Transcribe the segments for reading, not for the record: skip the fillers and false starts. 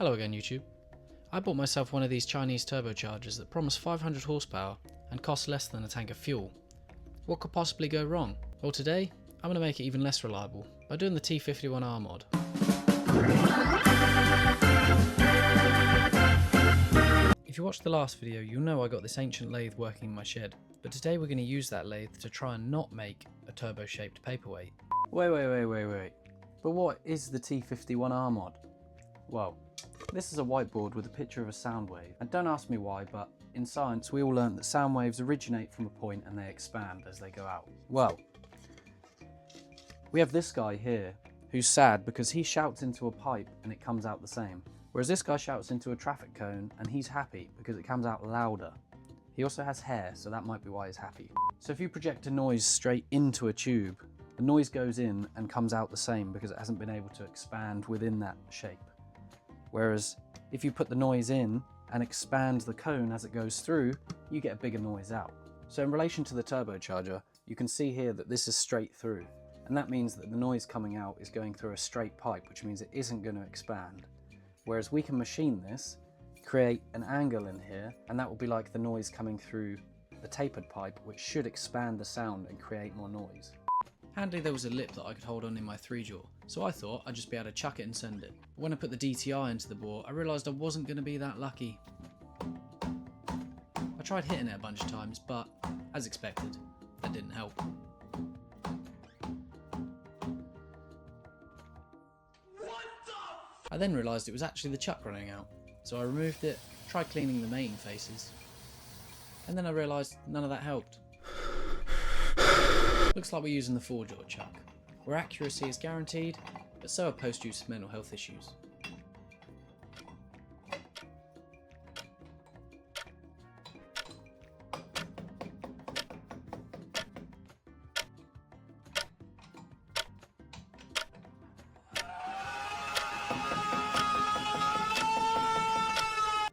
Hello again YouTube. I bought myself one of these Chinese turbochargers that promise 500 horsepower and cost less than a tank of fuel. What could possibly go wrong? Well, today I'm going to make it even less reliable by doing the T51R mod. If you watched the last video, you'll know I got this ancient lathe working in my shed, but today we're going to use that lathe to try and not make a turbo-shaped paperweight. Wait. But what is the T51R mod? Well, this is a whiteboard with a picture of a sound wave, and don't ask me why, but in science we all learned that sound waves originate from a point and they expand as they go out. Well, we have this guy here who's sad because he shouts into a pipe and it comes out the same, whereas this guy shouts into a traffic cone and he's happy because it comes out louder. He also has hair, so that might be why he's happy. So if you project a noise straight into a tube, the noise goes in and comes out the same because it hasn't been able to expand within that shape. Whereas if you put the noise in and expand the cone as it goes through, you get a bigger noise out. So in relation to the turbocharger, you can see here that this is straight through, and that means that the noise coming out is going through a straight pipe, which means it isn't going to expand. Whereas we can machine this, create an angle in here, and that will be like the noise coming through the tapered pipe, which should expand the sound and create more noise. Handy there was a lip that I could hold on in my 3-jaw, so I thought I'd just be able to chuck it and send it. But when I put the DTI into the bore, I realised I wasn't going to be that lucky. I tried hitting it a bunch of times, but as expected, that didn't help. I then realised it was actually the chuck running out, so I removed it, tried cleaning the main faces, and then I realised none of that helped. Looks like we're using the 4-jaw chuck, where accuracy is guaranteed, but so are post-use mental health issues.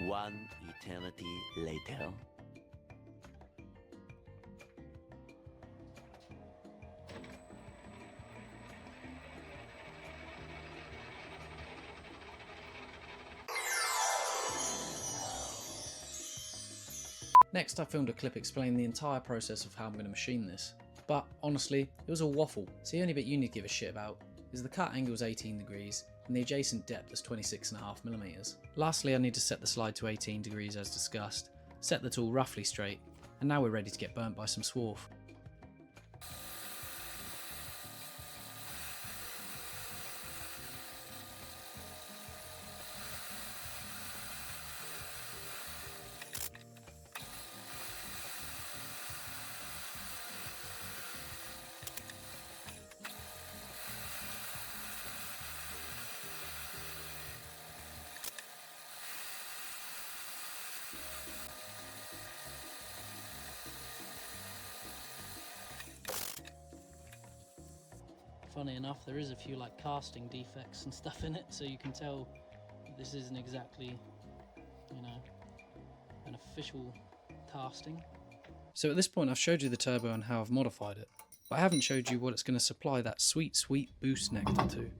One eternity later. Next I filmed a clip explaining the entire process of how I'm going to machine this, but honestly it was a waffle, so the only bit you need to give a shit about is the cut angle is 18 degrees and the adjacent depth is 26.5mm. Lastly I need to set the slide to 18 degrees as discussed, set the tool roughly straight, and now we're ready to get burnt by some swarf. Funny enough, there is a few like casting defects and stuff in it, so you can tell this isn't exactly, you know, an official casting. So at this point I've showed you the turbo and how I've modified it, but I haven't showed you what it's going to supply that sweet boost nectar to.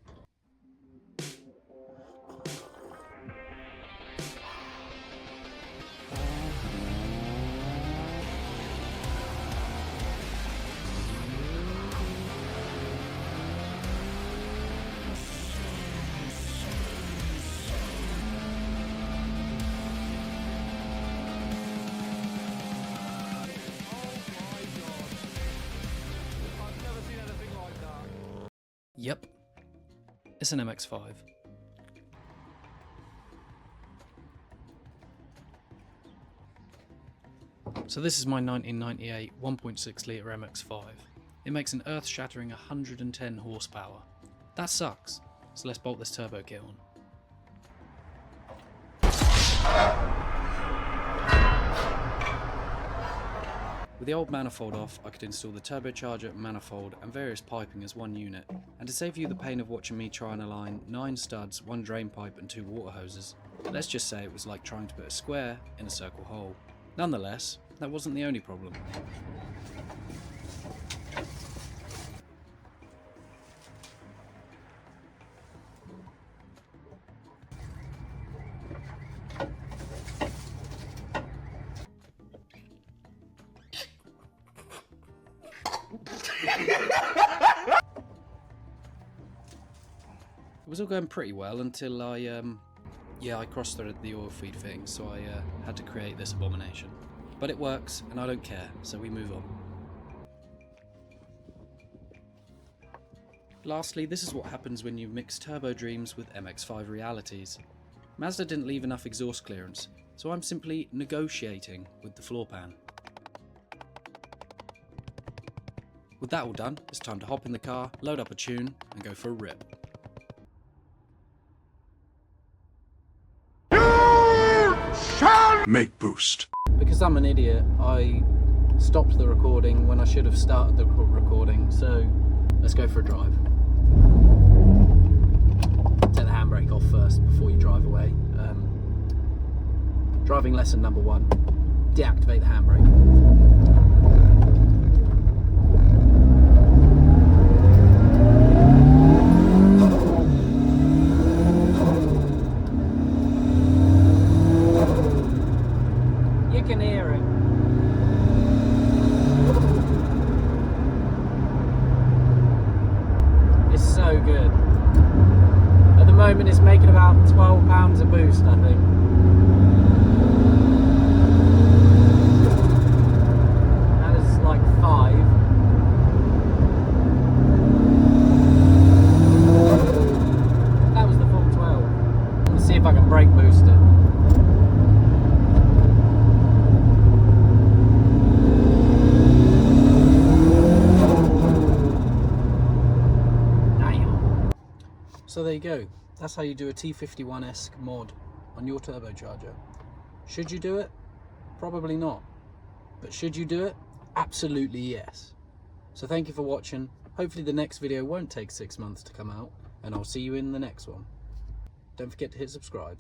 Yep, it's an MX-5. So this is my 1998 1.6 litre MX-5. It makes an earth-shattering 110 horsepower. That sucks, so let's bolt this turbo kit on. With the old manifold off, I could install the turbocharger, manifold and various piping as one unit, and to save you the pain of watching me try and align 9 studs, 1 drain pipe and 2 water hoses, let's just say it was like trying to put a square in a circle hole. Nonetheless, that wasn't the only problem. was all going pretty well until I cross-threaded the oil feed fitting, so I had to create this abomination. But it works, and I don't care, so we move on. Lastly, this is what happens when you mix turbo dreams with MX-5 realities. Mazda didn't leave enough exhaust clearance, so I'm simply negotiating with the floor pan. With that all done, it's time to hop in the car, load up a tune, and go for a rip. Make boost. Because I'm an idiot, I stopped the recording when I should have started the recording, so let's go for a drive. Take the handbrake off first before you drive away. Driving lesson number 1, deactivate the handbrake. You can hear it. It's so good. At the moment it's making about £12 a boost, I think. That is like 5. That was the full 12. Let's see if I can brake boost it. So there you go, that's how you do a T51-esque mod on your turbocharger. Should you do it? Probably not. But should you do it? Absolutely yes. So thank you for watching. Hopefully the next video won't take 6 months to come out, and I'll see you in the next one. Don't forget to hit subscribe.